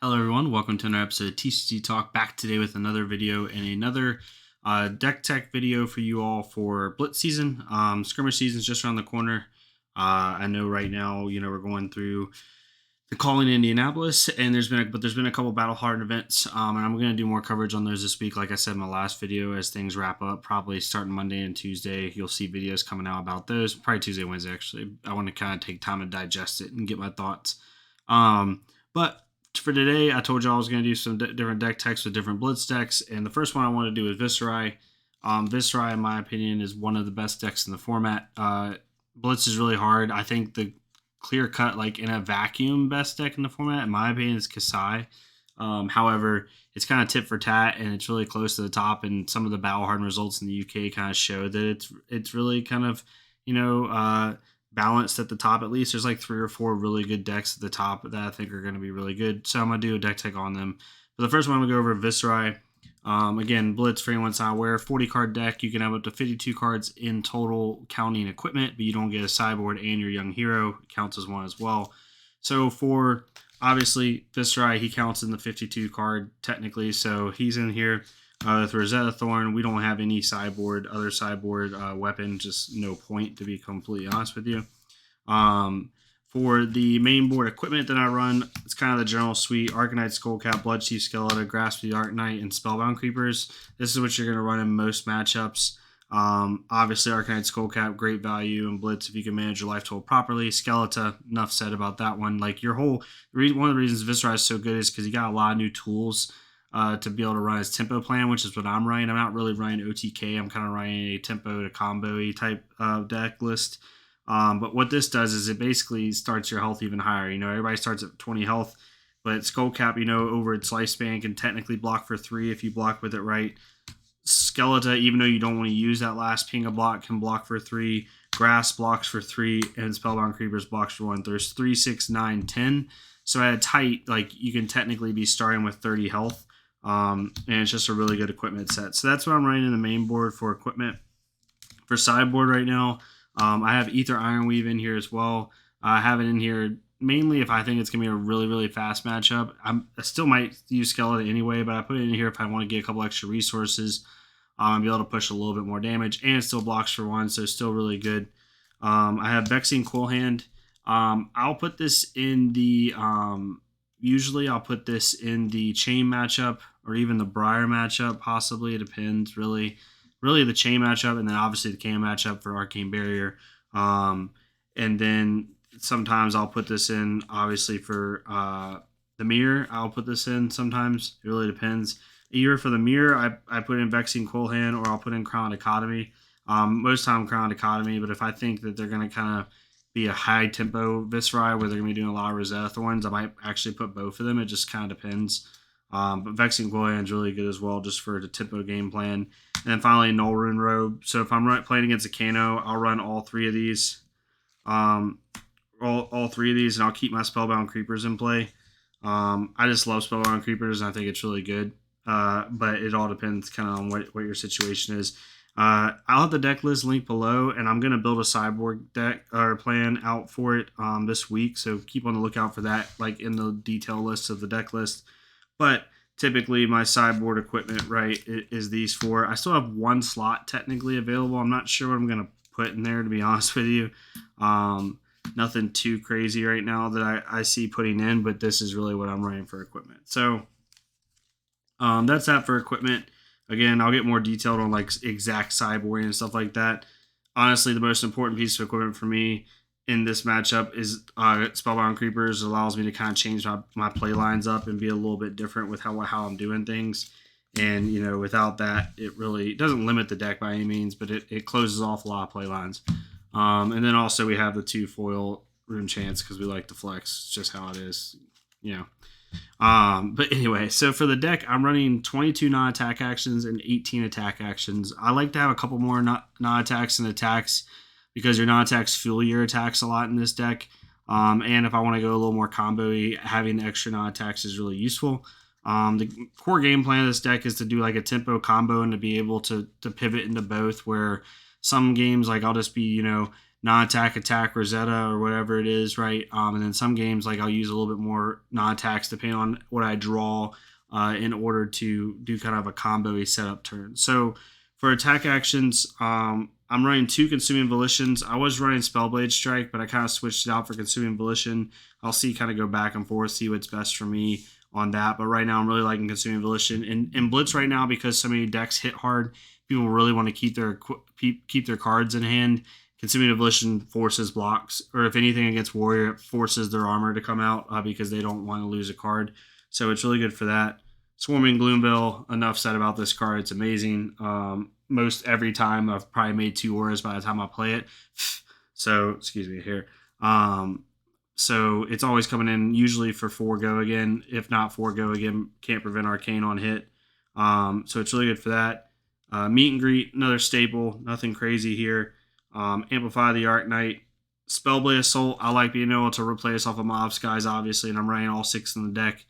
Hello everyone, welcome to another episode of TCG Talk, back today with another video and another deck tech video for you all for Blitz season. Skirmish season is just around the corner. I know right now, we're going through the call in Indianapolis, and there's been a couple battle hardened events, and I'm going to do more coverage on those this week. Like I said in my last video, as things wrap up, probably starting Monday and Tuesday, you'll see videos coming out about those. Probably Tuesday, Wednesday actually. I want to kind of take time to digest it and get my thoughts. But for today, I told you I was going to do some different deck techs with different Blitz decks, and the first one I want to do is Viserai. Viserai, in my opinion, is one of the best decks in the format. Blitz is really hard. I think the clear-cut, like in a vacuum, best deck in the format, in my opinion, is Kasai. However, it's kind of tit for tat, and it's really close to the top, and some of the battle hardened results in the UK kind of show that it's really kind of, balanced at the top. At least there's like 3 or 4 really good decks at the top that I think are going to be really good. So I'm going to do a deck tech on them. But the first one I'm going to go over Viserai. Again, Blitz, for anyone's not aware, 40 card deck. You can have up to 52 cards in total counting equipment, but you don't get a sideboard, and your young hero counts as one as well. So for obviously Viserai, he counts in the 52 card technically. So he's in here. With Rosetta Thorn, we don't have any other sideboard weapon, just no point, to be completely honest with you. For the main board equipment that I run, it's kind of the general suite: Arcanite, Skullcap, Bloodchief, Skeleton, Grasp of the Arcanite, and Spellbound Creepers. This is what you're going to run in most matchups. Obviously, Arcanite, Skullcap, great value, and Blitz if you can manage your life total properly. Skeleton, enough said about that one. Like one of the reasons Viserai is so good is because you got a lot of new tools to be able to run his tempo plan, which is what I'm running. I'm not really running OTK. I'm kind of running a tempo to combo-y type deck list. But what this does is it basically starts your health even higher. Everybody starts at 20 health, but Skullcap, over its lifespan, can technically block for 3 if you block with it right. Skeleton, even though you don't want to use that last ping of block, can block for 3. Grass blocks for 3, and Spellbound Creepers blocks for 1. There's 3, 6, 9, 10. So at a tight, you can technically be starting with 30 health. And it's just a really good equipment set. So that's what I'm running in the main board for equipment. For sideboard right now, I have Ether Ironweave in here as well. I have it in here mainly if I think it's going to be a really, really fast matchup. I still might use Skeleton anyway, but I put it in here if I want to get a couple extra resources and be able to push a little bit more damage. And it still blocks for 1, so still really good. I have Vexing Cool Hand. I'll put this in the... Usually I'll put this in the Chain matchup or even the Briar matchup, possibly. It depends, really. Really the Chain matchup, and then obviously the Cam matchup for Arcane Barrier. And then sometimes I'll put this in, obviously, for the Mirror. I'll put this in sometimes. It really depends. Either for the Mirror, I put in Vexing Cool Hand, or I'll put in Crown Dichotomy. Most time Crown Dichotomy, but if I think that they're going to kind of be a high tempo Viserai where they're going to be doing a lot of Rosetta Thorns, I might actually put both of them. It just kind of depends. But Vexing Coil Hand is really good as well, just for the tempo game plan. And then finally, Null Rune Robe. So if I'm playing against a Kano, I'll run all 3 of these. All 3 of these, and I'll keep my Spellbound Creepers in play. I just love Spellbound Creepers, and I think it's really good. But it all depends kind of on what your situation is. I'll have the deck list linked below, and I'm going to build a sideboard deck or plan out for it this week, so keep on the lookout for that, in the detail list of the deck list. But typically my sideboard equipment, is these 4. I still have 1 slot technically available. I'm not sure what I'm going to put in there, to be honest with you. Nothing too crazy right now that I see putting in, but this is really what I'm running for equipment. So that's that for equipment. Again, I'll get more detailed on exact sideboarding and stuff like that. Honestly, the most important piece of equipment for me in this matchup is Spellbound Creepers. It allows me to kind of change my play lines up and be a little bit different with how I'm doing things. And, without that, it doesn't limit the deck by any means, but it closes off a lot of play lines. And then also we have the 2 foil Rune Chance because we like to flex. It's just how it is, But anyway, so for the deck, I'm running 22 non-attack actions and 18 attack actions. I like to have a couple more non-attacks and attacks because your non-attacks fuel your attacks a lot in this deck. And if I want to go a little more combo-y, having the extra non-attacks is really useful. The core game plan of this deck is to do a tempo combo and to be able to pivot into both, where some games I'll just be, non-attack, attack, Rosetta, or whatever it is, right? And then some games, like I'll use a little bit more non-attacks depending on what I draw in order to do kind of a combo setup turn. So for attack actions, I'm running 2 Consuming Volitions. I was running Spellblade Strike, but I kind of switched it out for Consuming Volition. I'll see, kind of go back and forth, see what's best for me on that. But right now, I'm really liking Consuming Volition. And Blitz right now, because so many decks hit hard, people really want to keep their cards in hand. Consuming Volition forces blocks, or if anything against Warrior, it forces their armor to come out because they don't want to lose a card. So it's really good for that. Swarming Gloomville, enough said about this card. It's amazing. Most every time I've probably made 2 auras by the time I play it. So, excuse me here. So it's always coming in usually for 4 go again. If not 4 go again, can't prevent Arcane on hit. So it's really good for that. Meet and Greet, another staple. Nothing crazy here. Amplify the Arc Knight. Spellblade Assault, I like being able to replace off of Mob Skies, obviously, and I'm running all 6 in the deck.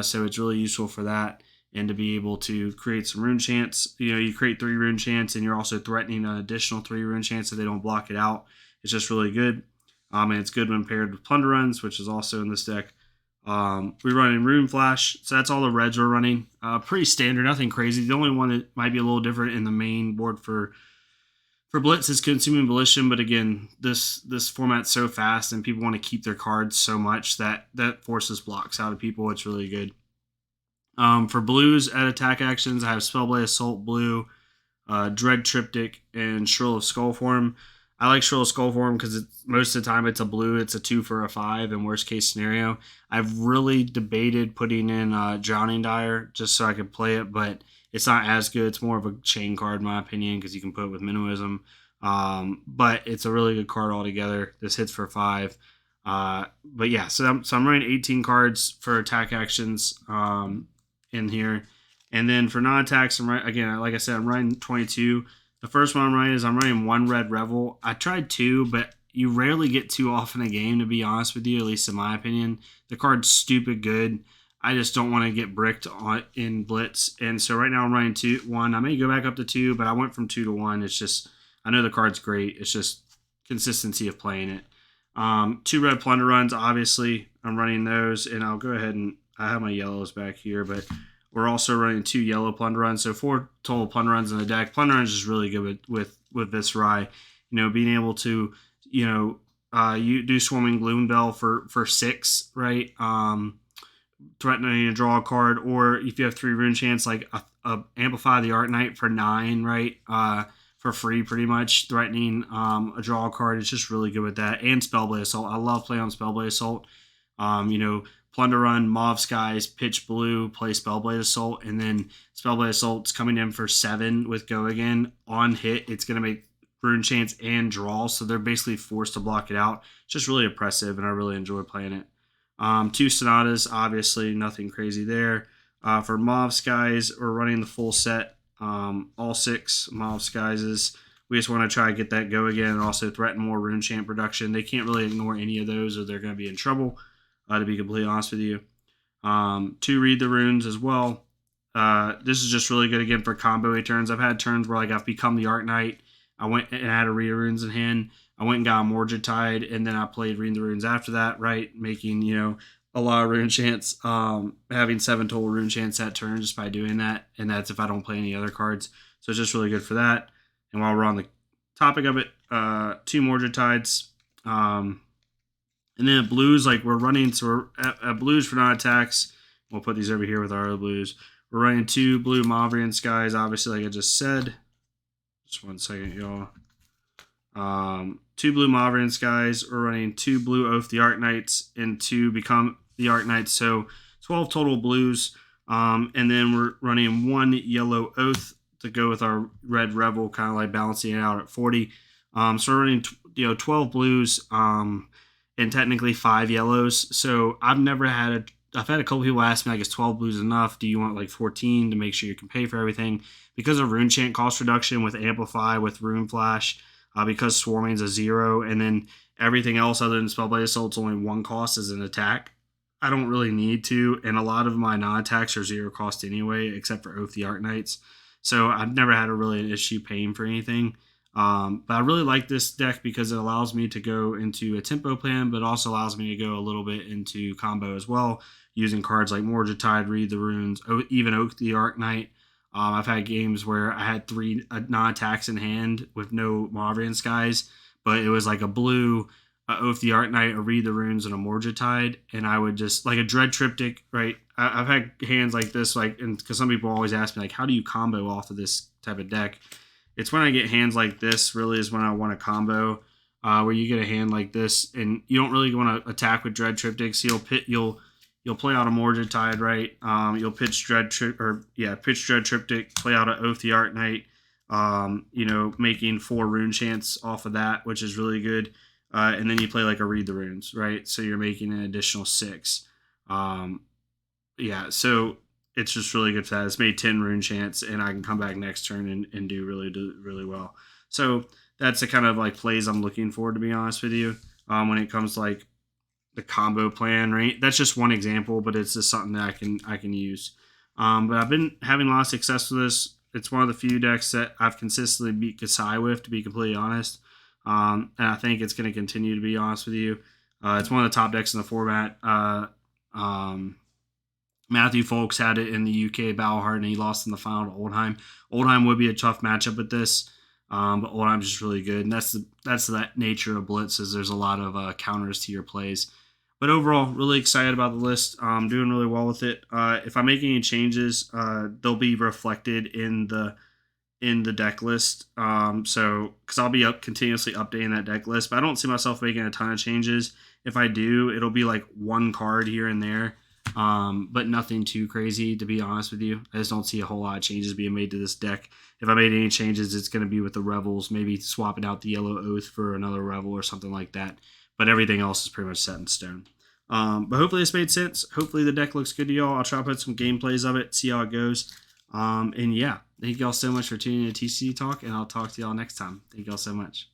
So it's really useful for that, and to be able to create some rune chants. You create 3 rune chants, and you're also threatening an additional 3 rune chants if they don't block it out. It's just really good. And it's good when paired with Plunder Runs, which is also in this deck. We're running Rune Flash, so that's all the reds we're running. Pretty standard, nothing crazy. The only one that might be a little different in the main board for Blitz is Consuming Volition, but again, this format's so fast and people want to keep their cards so much that forces blocks out of people. It's really good. For blues at attack actions, I have Spellblade Assault Blue, Dread Triptych, and Shrill of Skullform. I like Shrill of Skullform because most of the time it's a blue. It's a 2 for a 5 in worst case scenario. I've really debated putting in Drowning Dire just so I could play it, but it's not as good. It's more of a chain card, in my opinion, because you can put it with Minimalism. But it's a really good card altogether. This hits for 5. But yeah, so I'm running 18 cards for attack actions in here. And then for non-attacks, again, like I said, I'm running 22. The first one I'm running is I'm running 1 Red Revel. I tried 2, but you rarely get 2 off in a game, to be honest with you, at least in my opinion. The card's stupid good. I just don't want to get bricked in Blitz. And so right now I'm running 1. I may go back up to 2, but I went from 2 to 1. It's just, I know the card's great. It's just consistency of playing it. 2 red Plunder Runs, obviously. I'm running those, and I'll go ahead and, I have my yellows back here, but we're also running 2 yellow Plunder Runs. So 4 total Plunder Runs in the deck. Plunder Runs is really good with Viserai. Being able to, you do Swarming Gloomville for 6, right? Threatening to draw a card, or if you have 3 rune chants, like Amplify the Arc Knight for 9, right? For free, pretty much, threatening a draw card. It's just really good with that. And Spellblade Assault. I love playing on Spellblade Assault. Plunder Run, Mauve Skies, Pitch Blue, play Spellblade Assault, and then Spellblade Assault's coming in for 7 with Go Again. On hit, it's going to make rune chants and draw, so they're basically forced to block it out. It's just really oppressive, and I really enjoy playing it. 2 Sonatas, obviously, nothing crazy there. For Mauve Skies, we're running the full set, all 6 Mauve Skies. We just want to try to get that Go Again and also threaten more rune chant production. They can't really ignore any of those or they're going to be in trouble, to be completely honest with you. 2 Read the Runes as well. This is just really good, again, for combo turns. I've had turns where I've become the Arc Knight. I went and had a Read the Runes in hand. I went and got a Morgitide, and then I played Read the Runes after that, right? Making, a lot of rune chants, having 7 total rune chants that turn just by doing that, and that's if I don't play any other cards. So it's just really good for that. And while we're on the topic of it, 2 Morgitides. And then at blues, we're running, so we're at blues for non-attacks. We'll put these over here with our other blues. We're running 2 blue Mavrian Skies, obviously, like I just said. Just one second, y'all. 2 blue Mavrian Skies. We're running 2 blue Oath the Arc Knights and 2 Become the Arc Knights. So 12 total blues. And then we're running 1 yellow Oath to go with our red Revel, kind of like balancing it out at 40. So we're running 12 blues and technically 5 yellows. So I've had a couple people ask me, is 12 blues enough? Do you want 14 to make sure you can pay for everything? Because of rune chant cost reduction with Amplify, with Rune Flash, because Swarming's a 0, and then everything else other than Spellblade Assault's only 1 cost as an attack, I don't really need to, and a lot of my non-attacks are 0 cost anyway, except for Oath the Arc Knights. So I've never had an issue paying for anything. But I really like this deck because it allows me to go into a tempo plan, but also allows me to go a little bit into combo as well, using cards like Morgetide, Read the Runes, even Oak the Arknight. I've had games where I had 3 non-attacks in hand with no Mauvrian Skies, but it was like a blue, Oath the Arknight, a Read the Runes, and a Morgetide, and I would just, like a Dread Triptych, right? I've had hands like this, like, and because some people always ask me, like, how do you combo off of this type of deck? It's when I get hands like this, really, is when I want a combo, where you get a hand like this, and you don't really want to attack with Dread Triptych, so you'll play out a Morgetide, right? You'll pitch Dread Triptych, play out an Oath the Arknight, making 4 rune chants off of that, which is really good. And then you play like a Read the Runes, right? So you're making an additional 6. So it's just really good for that. It's made 10 rune chants, and I can come back next turn and do really well. So that's the kind of like plays I'm looking for, to be honest with you. When it comes to like the combo plan, right? That's just one example, but it's just something that I can use. But I've been having a lot of success with this. It's one of the few decks that I've consistently beat Viserai with, to be completely honest. And I think it's going to continue to be, honest with you. It's one of the top decks in the format. Matthew Folks had it in the UK Battlehard, and he lost in the final to Oldheim. Oldheim would be a tough matchup with this, but Oldheim's just really good, and that's that nature of Blitz, is there's a lot of counters to your plays. But overall, really excited about the list. Doing really well with it. If I make any changes, they'll be reflected in the deck list. Because I'll be continuously updating that deck list, but I don't see myself making a ton of changes. If I do, it'll be like one card here and there, but nothing too crazy, to be honest with you. I just don't see a whole lot of changes being made to this deck. If I made any changes, it's going to be with the Revels, maybe swapping out the Yellow Oath for another Revel or something like that. But everything else is pretty much set in stone. But hopefully this made sense. Hopefully the deck looks good to y'all. I'll try to put some gameplays of it, see how it goes. And yeah, thank y'all so much for tuning in to TCG Talk, and I'll talk to y'all next time. Thank y'all so much.